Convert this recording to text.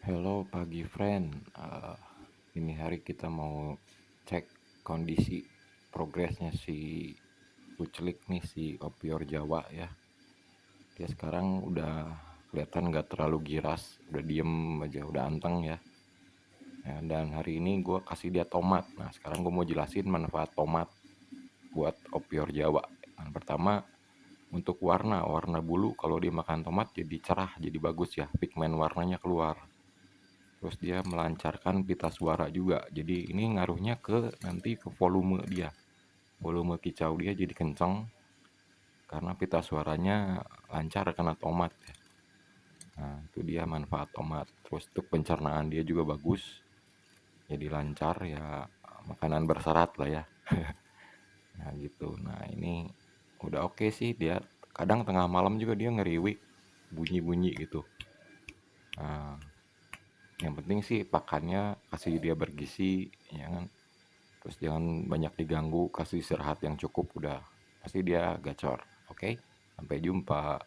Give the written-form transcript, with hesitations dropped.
Hello pagi friend. Ini hari kita mau cek kondisi progresnya si Kucelik nih, si Opior Jawa ya. Dia sekarang udah kelihatan gak terlalu giras, udah diem aja, udah anteng ya. Dan hari ini gue kasih dia tomat. Nah sekarang gue mau jelasin manfaat tomat buat Opior Jawa. Yang pertama, untuk warna bulu kalau dia makan tomat jadi cerah, jadi bagus ya, pigmen warnanya keluar. Terus dia melancarkan pita suara juga. Jadi ini ngaruhnya ke nanti ke volume dia. Volume kicau dia jadi kenceng karena pita suaranya lancar kena tomat ya. Nah, itu dia manfaat tomat. Terus untuk pencernaan dia juga bagus. Jadi lancar ya, makanan berserat lah ya. Nah, gitu. Nah, ini udah oke sih dia. Kadang tengah malam juga dia ngeriwik, bunyi-bunyi gitu. Nah, yang penting sih pakannya kasih dia bergizi, ya kan. Terus jangan banyak diganggu, kasih istirahat yang cukup udah. Pasti dia gacor. Oke? Sampai jumpa.